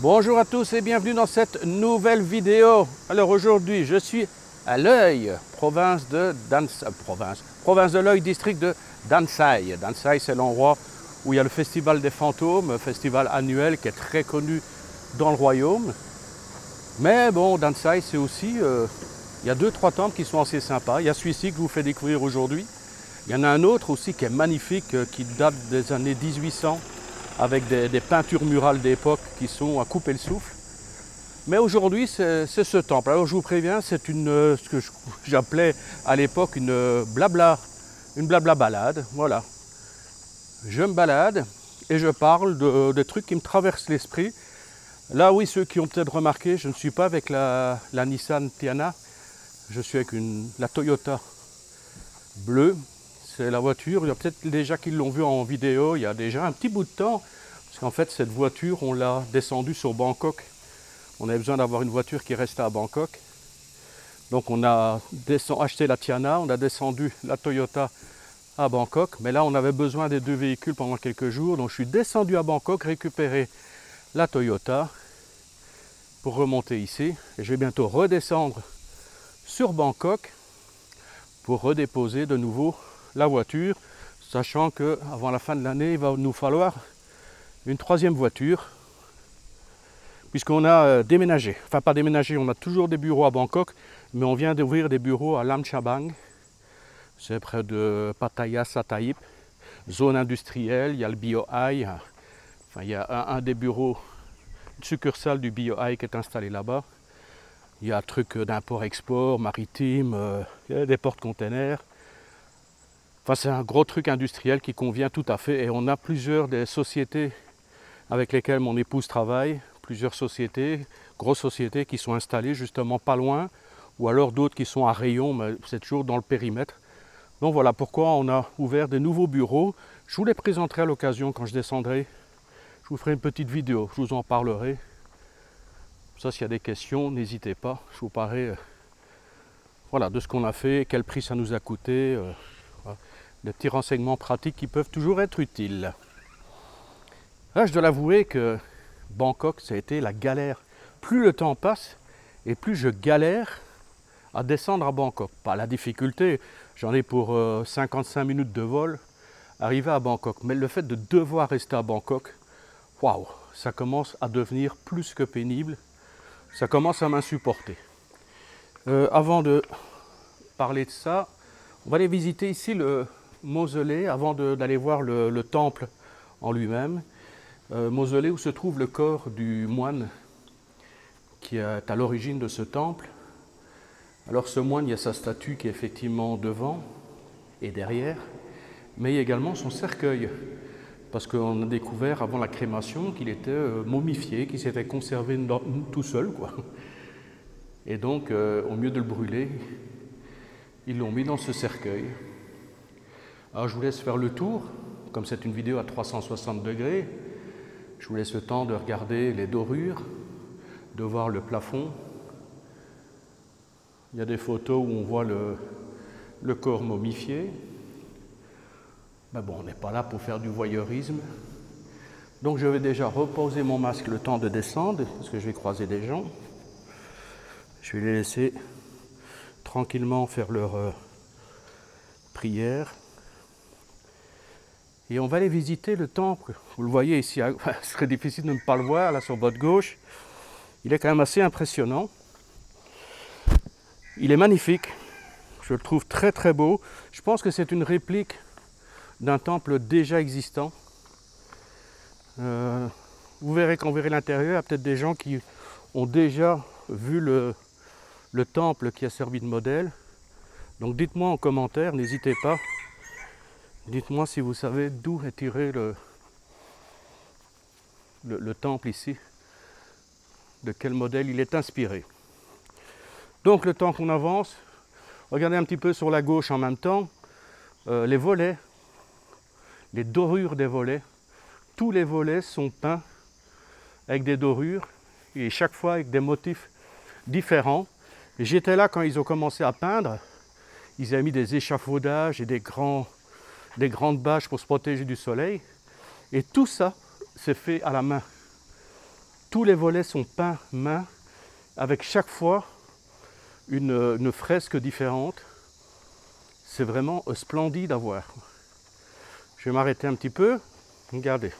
Bonjour à tous et bienvenue dans cette nouvelle vidéo. Alors aujourd'hui je suis à L'Œil, province de L'Œil, district de Dansai. Dansai, c'est l'endroit où il y a le festival des fantômes, un festival annuel qui est très connu dans le royaume. Mais bon, Dansai c'est aussi, il y a 2-3 temples qui sont assez sympas. Il y a celui-ci que je vous fais découvrir aujourd'hui. Il y en a un autre aussi qui est magnifique, qui date des années 1800, avec des peintures murales d'époque qui sont à couper le souffle. Mais aujourd'hui, c'est ce temple. Alors je vous préviens, c'est ce que j'appelais à l'époque une blabla balade. Voilà. Je me balade et je parle de trucs qui me traversent l'esprit. Là, oui, ceux qui ont peut-être remarqué, je ne suis pas avec la Nissan Tiana. Je suis avec la Toyota bleue. C'est la voiture, il y a peut-être déjà qui l'ont vu en vidéo, il y a déjà un petit bout de temps. Parce qu'en fait, cette voiture, on l'a descendue sur Bangkok. On avait besoin d'avoir une voiture qui restait à Bangkok. Donc on a acheté la Tiana, on a descendu la Toyota à Bangkok. Mais là, on avait besoin des deux véhicules pendant quelques jours. Donc je suis descendu à Bangkok, récupérer la Toyota pour remonter ici. Et je vais bientôt redescendre sur Bangkok pour redéposer de nouveau la voiture, sachant que avant la fin de l'année, il va nous falloir une troisième voiture, puisqu'on a déménagé. Enfin, pas déménagé, on a toujours des bureaux à Bangkok, mais on vient d'ouvrir des bureaux à Lam Chabang. C'est près de Pattaya Sattahip, zone industrielle. Il y a le BioEye. Enfin, il y a un des bureaux, une succursale du BioEye qui est installé là-bas. Il y a un truc d'import-export maritime, il y a des porte-containers. Enfin, c'est un gros truc industriel qui convient tout à fait. Et on a plusieurs des sociétés avec lesquelles mon épouse travaille, plusieurs sociétés, grosses sociétés qui sont installées justement pas loin, ou alors d'autres qui sont à rayon, mais c'est toujours dans le périmètre. Donc voilà pourquoi on a ouvert des nouveaux bureaux. Je vous les présenterai à l'occasion quand je descendrai. Je vous ferai une petite vidéo, je vous en parlerai. Ça, s'il y a des questions, n'hésitez pas. Je vous parlerai voilà, de ce qu'on a fait, quel prix ça nous a coûté. Voilà. Des petits renseignements pratiques qui peuvent toujours être utiles. Là, je dois l'avouer que Bangkok, ça a été la galère. Plus le temps passe et plus je galère à descendre à Bangkok. Pas la difficulté, j'en ai pour 55 minutes de vol, arriver à Bangkok. Mais le fait de devoir rester à Bangkok, waouh, ça commence à devenir plus que pénible. Ça commence à m'insupporter. Avant de parler de ça, on va aller visiter ici le mausolée avant d'aller voir le temple en lui-même. Mausolée où se trouve le corps du moine qui est à l'origine de ce temple. Alors ce moine, il y a sa statue qui est effectivement devant et derrière, mais il y a également son cercueil, parce qu'on a découvert avant la crémation qu'il était momifié, qu'il s'était conservé tout seul, quoi. Et donc, au lieu de le brûler, ils l'ont mis dans ce cercueil. Alors je vous laisse faire le tour, comme c'est une vidéo à 360 degrés, je vous laisse le temps de regarder les dorures, de voir le plafond. Il y a des photos où on voit le corps momifié. Mais bon, on n'est pas là pour faire du voyeurisme. Donc je vais déjà reposer mon masque le temps de descendre, parce que je vais croiser des gens. Je vais les laisser tranquillement faire leur prière. Et on va aller visiter le temple. Vous le voyez ici, ce serait difficile de ne pas le voir, là sur votre gauche. Il est quand même assez impressionnant. Il est magnifique. Je le trouve très très beau. Je pense que c'est une réplique d'un temple déjà existant. Vous verrez quand vous verrez l'intérieur, il y a peut-être des gens qui ont déjà vu le temple qui a servi de modèle. Donc dites-moi en commentaire, n'hésitez pas. Dites-moi si vous savez d'où est tiré le temple ici, de quel modèle il est inspiré. Donc le temps qu'on avance, regardez un petit peu sur la gauche en même temps, les volets, les dorures des volets, tous les volets sont peints avec des dorures et chaque fois avec des motifs différents. Et j'étais là quand ils ont commencé à peindre, ils avaient mis des échafaudages et des grandes bâches pour se protéger du soleil. Et tout ça, c'est fait à la main. Tous les volets sont peints main, avec chaque fois une fresque différente. C'est vraiment splendide à voir. Je vais m'arrêter un petit peu. Regardez.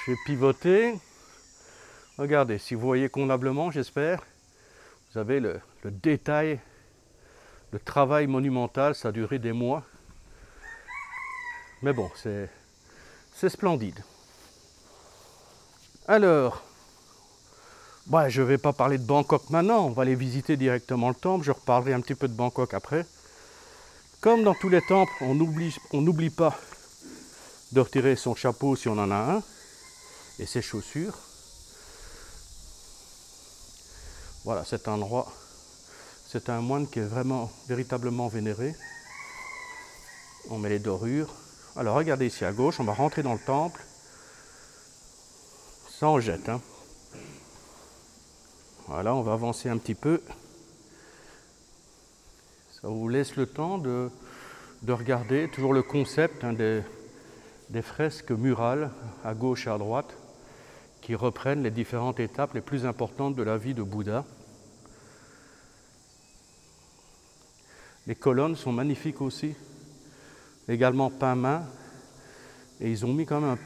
Je vais pivoter. Regardez, si vous voyez convenablement, j'espère, vous avez le détail, le travail monumental, ça a duré des mois. Mais bon, c'est splendide. Alors, je ne vais pas parler de Bangkok maintenant, on va aller visiter directement le temple, je reparlerai un petit peu de Bangkok après. Comme dans tous les temples, on n'oublie pas de retirer son chapeau si on en a un, et ses chaussures. Voilà, cet endroit, c'est un moine qui est vraiment, véritablement vénéré. On met les dorures. Alors regardez ici à gauche, on va rentrer dans le temple. Ça on jette, hein. Voilà, on va avancer un petit peu. Ça vous laisse le temps de regarder toujours le concept, hein, des fresques murales à gauche et à droite qui reprennent les différentes étapes les plus importantes de la vie de Bouddha. Les colonnes sont magnifiques aussi, également peint main. Et ils ont mis quand même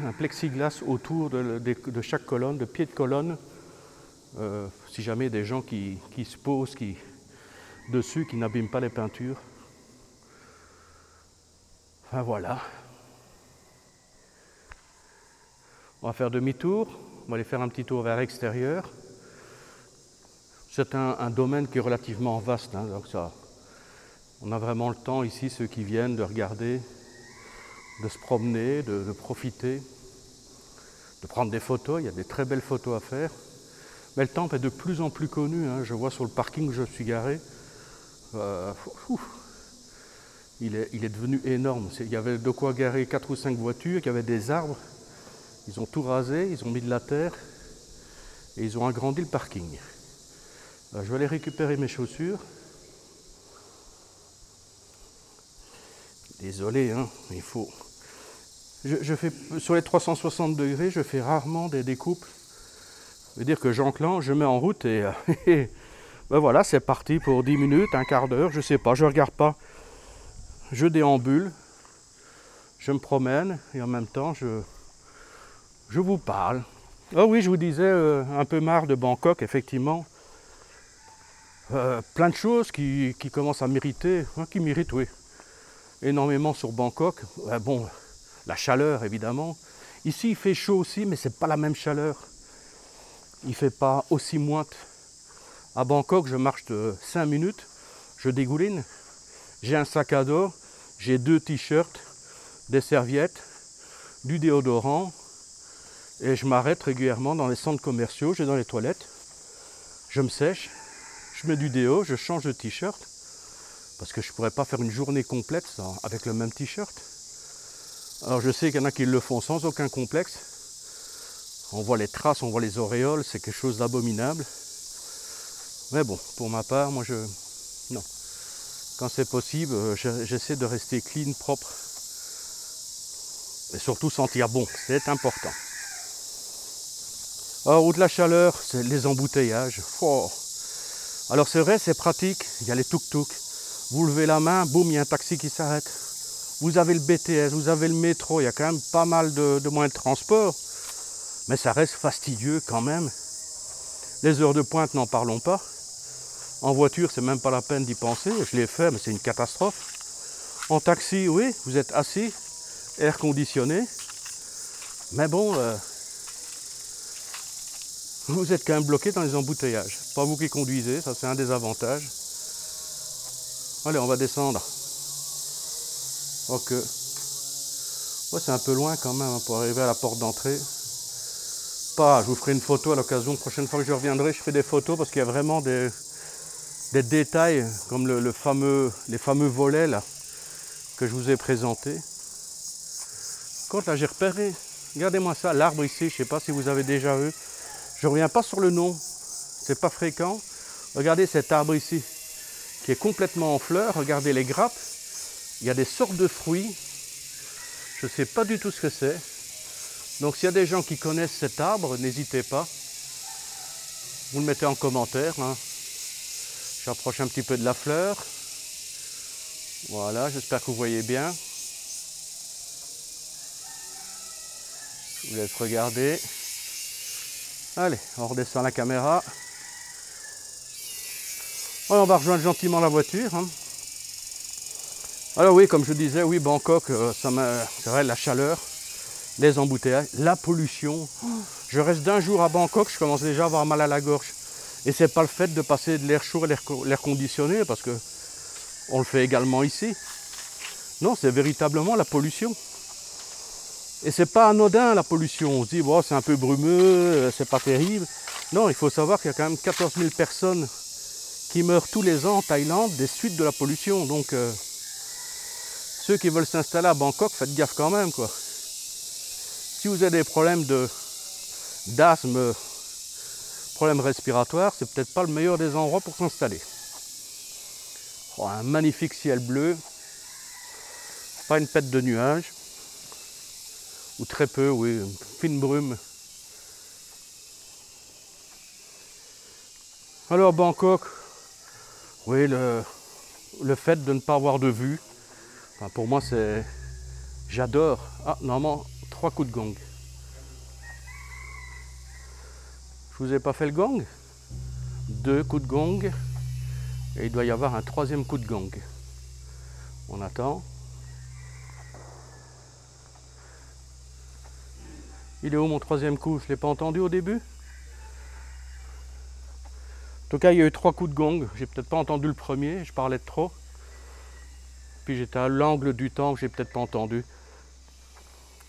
un plexiglas autour de chaque colonne, de pied de colonne, si jamais des gens qui se posent dessus, qui n'abîment pas les peintures. Enfin voilà. On va faire demi-tour, on va aller faire un petit tour vers l'extérieur. C'est un domaine qui est relativement vaste, hein, donc ça, on a vraiment le temps ici, ceux qui viennent, de regarder, de se promener, de profiter, de prendre des photos. Il y a des très belles photos à faire. Mais le temple est de plus en plus connu, hein. Je vois sur le parking où je suis garé, il est devenu énorme. Il y avait de quoi garer 4 ou 5 voitures, il y avait des arbres. Ils ont tout rasé, ils ont mis de la terre et ils ont agrandi le parking. Alors, je vais aller récupérer mes chaussures. Désolé, hein, il faut... Je fais, sur les 360 degrés, je fais rarement des découpes. Ça veut dire que j'enclenche, je mets en route et voilà, c'est parti pour 10 minutes, un quart d'heure, je sais pas, je regarde pas. Je déambule, je me promène et en même temps je vous parle. Ah oui, je vous disais, un peu marre de Bangkok, effectivement. Plein de choses qui commencent à m'irriter, hein, qui m'irritent, oui, énormément sur Bangkok. Bon, la chaleur, évidemment. Ici, il fait chaud aussi, mais c'est pas la même chaleur. Il fait pas aussi moite. À Bangkok, je marche de 5 minutes, je dégouline. J'ai un sac à dos, j'ai 2 t-shirts, des serviettes, du déodorant. Et je m'arrête régulièrement dans les centres commerciaux, je vais dans les toilettes. Je me sèche, je mets du déo, je change de t-shirt. Parce que je ne pourrais pas faire une journée complète avec le même t-shirt. Alors je sais qu'il y en a qui le font sans aucun complexe. On voit les traces, on voit les auréoles, c'est quelque chose d'abominable. Mais bon, pour ma part, moi non. Quand c'est possible, j'essaie de rester clean, propre. Et surtout sentir bon, c'est important. Alors, outre la chaleur, c'est les embouteillages. Oh. Alors c'est vrai, c'est pratique, il y a les tuk-tuk. Vous levez la main, boum, il y a un taxi qui s'arrête. Vous avez le BTS, vous avez le métro, il y a quand même pas mal de moyens de transport. Mais ça reste fastidieux quand même. Les heures de pointe, n'en parlons pas. En voiture, c'est même pas la peine d'y penser. Je l'ai fait, mais c'est une catastrophe. En taxi, oui, vous êtes assis, air conditionné. Mais bon, vous êtes quand même bloqué dans les embouteillages. Pas vous qui conduisez, ça c'est un des avantages. Allez, on va descendre. Ok. Ouais, c'est un peu loin quand même pour arriver à la porte d'entrée. Je vous ferai une photo à l'occasion. La prochaine fois que je reviendrai, je ferai des photos parce qu'il y a vraiment des détails comme les fameux volets là que je vous ai présentés. Quand là, j'ai repéré, regardez-moi ça, l'arbre ici, je ne sais pas si vous avez déjà vu. Je ne reviens pas sur le nom, c'est pas fréquent. Regardez cet arbre ici qui est complètement en fleurs. Regardez les grappes. Il y a des sortes de fruits. Je ne sais pas du tout ce que c'est. Donc s'il y a des gens qui connaissent cet arbre, n'hésitez pas. Vous le mettez en commentaire. Hein. J'approche un petit peu de la fleur. Voilà, j'espère que vous voyez bien. Je vous laisse regarder. Allez, on redescend la caméra. Voilà, on va rejoindre gentiment la voiture. Hein. Alors oui, comme je disais, oui, Bangkok, c'est vrai, la chaleur, les embouteillages, la pollution. Je reste d'un jour à Bangkok, je commence déjà à avoir mal à la gorge. Et c'est pas le fait de passer de l'air chaud à l'air conditionné, parce que on le fait également ici. Non, c'est véritablement la pollution. Et c'est pas anodin la pollution. On se dit, bon, c'est un peu brumeux, c'est pas terrible. Non, il faut savoir qu'il y a quand même 14 000 personnes qui meurent tous les ans en Thaïlande des suites de la pollution. Donc, ceux qui veulent s'installer à Bangkok, faites gaffe quand même, quoi. Si vous avez des problèmes d'asthme, problèmes respiratoires, c'est peut-être pas le meilleur des endroits pour s'installer. Oh, un magnifique ciel bleu, pas une pète de nuages, ou très peu, oui, une fine brume. Alors Bangkok, oui, le fait de ne pas avoir de vue, enfin, pour moi c'est... J'adore. Ah, normalement, 3 coups de gong. Je vous ai pas fait le gong? 2 coups de gong. Et il doit y avoir un 3e coup de gong. On attend. Il est où mon 3e coup? Je ne l'ai pas entendu au début? En tout cas, il y a eu 3 coups de gong. J'ai peut-être pas entendu le premier, je parlais de trop. Puis j'étais à l'angle du temps que j'ai peut-être pas entendu.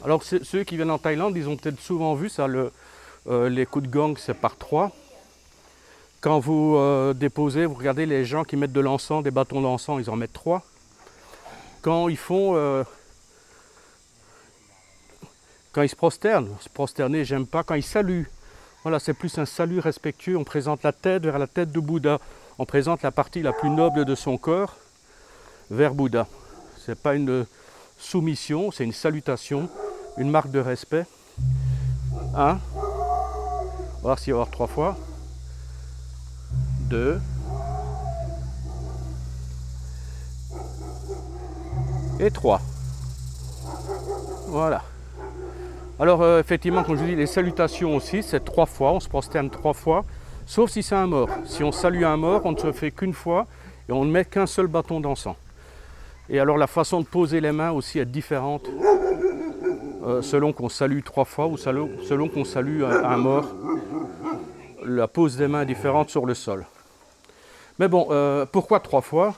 Alors ceux qui viennent en Thaïlande, ils ont peut-être souvent vu ça, les coups de gong, c'est par 3. Quand vous déposez, vous regardez les gens qui mettent de l'encens, des bâtons d'encens, ils en mettent 3. Quand ils font... quand ils se prosterner, j'aime pas. Quand ils saluent, voilà, c'est plus un salut respectueux. On présente la tête vers la tête de Bouddha. On présente la partie la plus noble de son corps vers Bouddha. C'est pas une soumission, c'est une salutation, une marque de respect. 1. On va voir s'il va y avoir 3 fois. 2. Et 3. Voilà. Alors effectivement, comme je vous dis, les salutations aussi, c'est 3 fois, on se prosterne 3 fois, sauf si c'est un mort. Si on salue un mort, on ne se fait qu'une fois et on ne met qu'un seul bâton d'encens. Et alors la façon de poser les mains aussi est différente selon qu'on salue 3 fois ou selon qu'on salue un mort. La pose des mains est différente sur le sol. Mais bon, pourquoi 3 fois?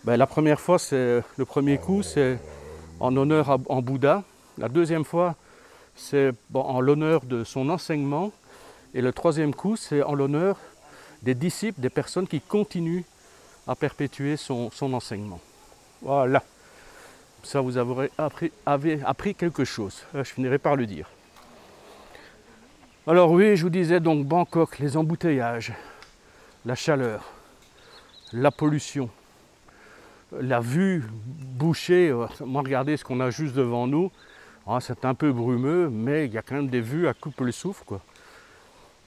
Ben, la première fois, c'est le premier coup, c'est en honneur en Bouddha. La deuxième fois, c'est en l'honneur de son enseignement. Et le 3e coup, c'est en l'honneur des disciples, des personnes qui continuent à perpétuer son enseignement. Voilà. Ça, vous avez appris quelque chose. Je finirai par le dire. Alors oui, je vous disais donc Bangkok, les embouteillages, la chaleur, la pollution, la vue bouchée. Moi, regardez ce qu'on a juste devant nous. Ah, c'est un peu brumeux, mais il y a quand même des vues à couper le souffle, quoi.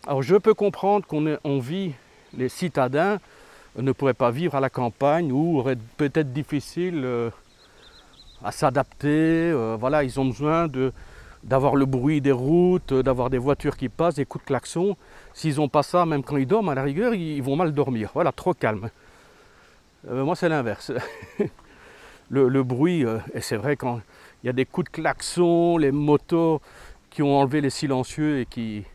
Alors je peux comprendre qu'on vit, les citadins ne pourraient pas vivre à la campagne ou auraient peut-être difficile à s'adapter. Voilà, ils ont besoin d'avoir le bruit des routes, d'avoir des voitures qui passent, des coups de klaxon. S'ils n'ont pas ça, même quand ils dorment, à la rigueur, ils vont mal dormir. Voilà, trop calme. Moi, c'est l'inverse. le bruit, et c'est vrai quand il y a des coups de klaxon, les motos qui ont enlevé les silencieux et qui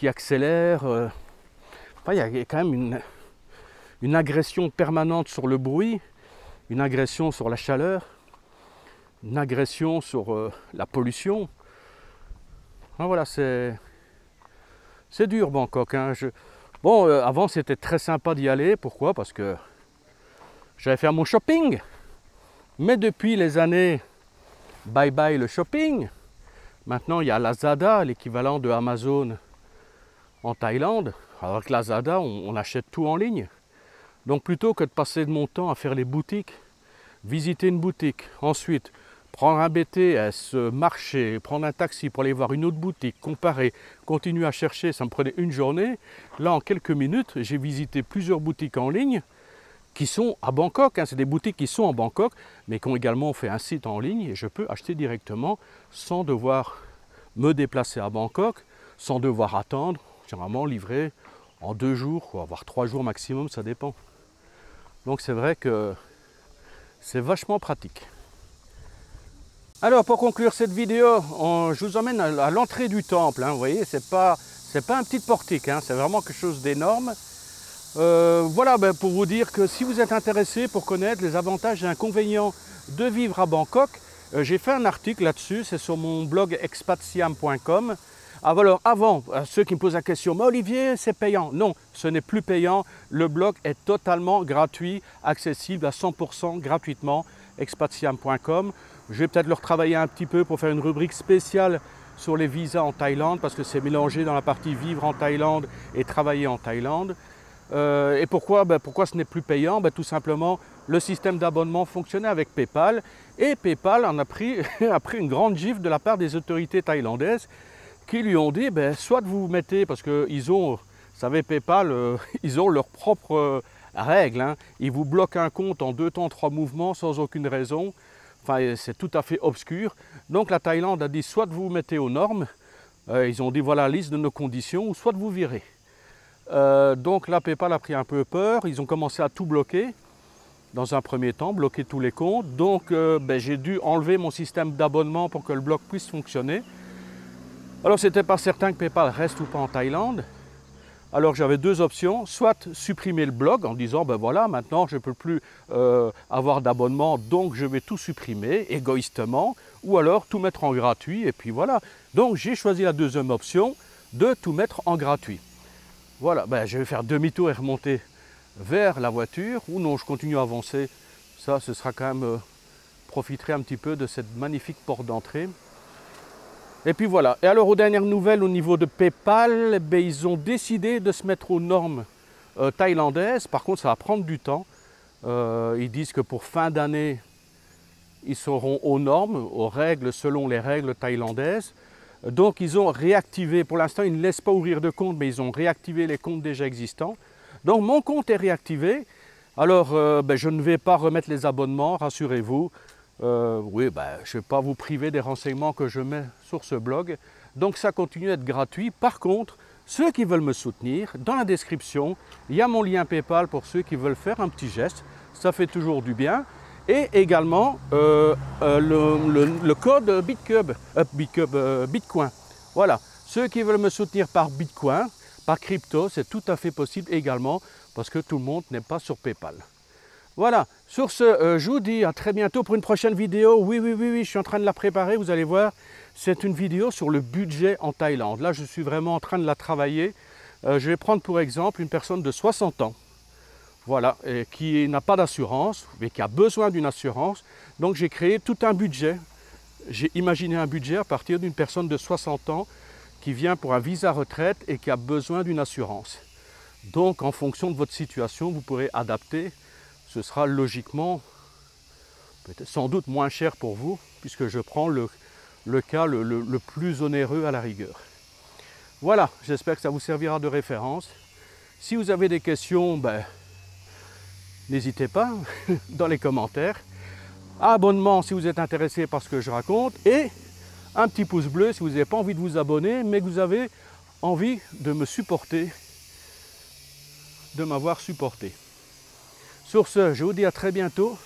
accélèrent. Enfin, il y a quand même une agression permanente sur le bruit, une agression sur la chaleur, une agression sur la pollution. Enfin, voilà, c'est dur Bangkok. Hein. Bon, avant c'était très sympa d'y aller. Pourquoi? Parce que j'allais faire mon shopping. Mais depuis les années bye bye le shopping, maintenant il y a Lazada, l'équivalent de Amazon en Thaïlande. Alors avec Lazada, on achète tout en ligne. Donc plutôt que de passer de mon temps à faire les boutiques, visiter une boutique, ensuite prendre un BTS, marcher, prendre un taxi pour aller voir une autre boutique, comparer, continuer à chercher, ça me prenait une journée. Là, en quelques minutes, j'ai visité plusieurs boutiques en ligne qui sont à Bangkok. C'est des boutiques qui sont en Bangkok, mais qui ont également fait un site en ligne et je peux acheter directement sans devoir me déplacer à Bangkok, sans devoir attendre, généralement livré en 2 jours, voire 3 jours maximum, ça dépend. Donc c'est vrai que c'est vachement pratique. Alors pour conclure cette vidéo, je vous emmène à l'entrée du temple. Vous voyez, c'est pas un petit portique, c'est vraiment quelque chose d'énorme. Voilà, pour vous dire que si vous êtes intéressé pour connaître les avantages et inconvénients de vivre à Bangkok, j'ai fait un article là-dessus, c'est sur mon blog expatsiam.com. Alors avant, ceux qui me posent la question, mais Olivier, c'est payant. Non, ce n'est plus payant. Le blog est totalement gratuit, accessible à 100% gratuitement, expatsiam.com. Je vais peut-être le retravailler un petit peu pour faire une rubrique spéciale sur les visas en Thaïlande, parce que c'est mélangé dans la partie vivre en Thaïlande et travailler en Thaïlande. Et pourquoi ce n'est plus payant? Tout simplement, le système d'abonnement fonctionnait avec PayPal et PayPal en a pris une grande gifle de la part des autorités thaïlandaises qui lui ont dit, soit vous mettez, parce qu'ils ont, vous savez, PayPal, ils ont leurs propres règles. Ils vous bloquent un compte en 2 temps, 3 mouvements sans aucune raison. Enfin, c'est tout à fait obscur. Donc la Thaïlande a dit, soit vous mettez aux normes, ils ont dit, voilà la liste de nos conditions, ou soit vous virez. Donc là, PayPal a pris un peu peur, ils ont commencé à tout bloquer dans un premier temps, bloquer tous les comptes. Donc j'ai dû enlever mon système d'abonnement pour que le blog puisse fonctionner. Alors c'était pas certain que PayPal reste ou pas en Thaïlande. Alors j'avais 2 options, soit supprimer le blog en disant voilà, maintenant je ne peux plus avoir d'abonnement, donc je vais tout supprimer égoïstement, ou alors tout mettre en gratuit et puis voilà. Donc j'ai choisi la 2e option de tout mettre en gratuit. Voilà, je vais faire demi-tour et remonter vers la voiture, ou non, je continue à avancer. Ça, ce sera quand même, profiterai un petit peu de cette magnifique porte d'entrée. Et puis voilà. Et alors, aux dernières nouvelles, au niveau de PayPal, ils ont décidé de se mettre aux normes thaïlandaises. Par contre, ça va prendre du temps. Ils disent que pour fin d'année, ils seront aux normes, aux règles, selon les règles thaïlandaises. Donc ils ont réactivé, pour l'instant ils ne laissent pas ouvrir de compte, mais ils ont réactivé les comptes déjà existants. Donc mon compte est réactivé. Alors je ne vais pas remettre les abonnements, rassurez-vous. Oui, je ne vais pas vous priver des renseignements que je mets sur ce blog. Donc ça continue d'être gratuit. Par contre, ceux qui veulent me soutenir, dans la description, il y a mon lien PayPal pour ceux qui veulent faire un petit geste. Ça fait toujours du bien. Et également le code Bitcoin. Voilà, ceux qui veulent me soutenir par Bitcoin, par crypto, c'est tout à fait possible également parce que tout le monde n'est pas sur PayPal. Voilà, sur ce, je vous dis à très bientôt pour une prochaine vidéo. Oui, je suis en train de la préparer, vous allez voir. C'est une vidéo sur le budget en Thaïlande. Là, je suis vraiment en train de la travailler. Je vais prendre pour exemple une personne de 60 ans. Voilà, et qui n'a pas d'assurance, mais qui a besoin d'une assurance. Donc j'ai créé tout un budget. J'ai imaginé un budget à partir d'une personne de 60 ans qui vient pour un visa retraite et qui a besoin d'une assurance. Donc en fonction de votre situation, vous pourrez adapter. Ce sera logiquement, peut-être sans doute moins cher pour vous, puisque je prends le cas le plus onéreux à la rigueur. Voilà, j'espère que ça vous servira de référence. Si vous avez des questions, n'hésitez pas dans les commentaires. Abonnement si vous êtes intéressé par ce que je raconte et un petit pouce bleu si vous n'avez pas envie de vous abonner mais que vous avez envie de me supporter, de m'avoir supporté. Sur ce, je vous dis à très bientôt.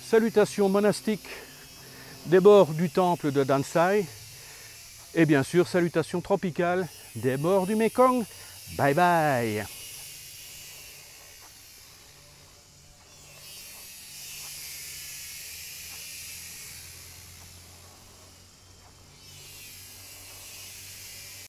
Salutations monastiques des bords du temple de Dan Sai et bien sûr salutations tropicales des bords du Mekong. Bye bye.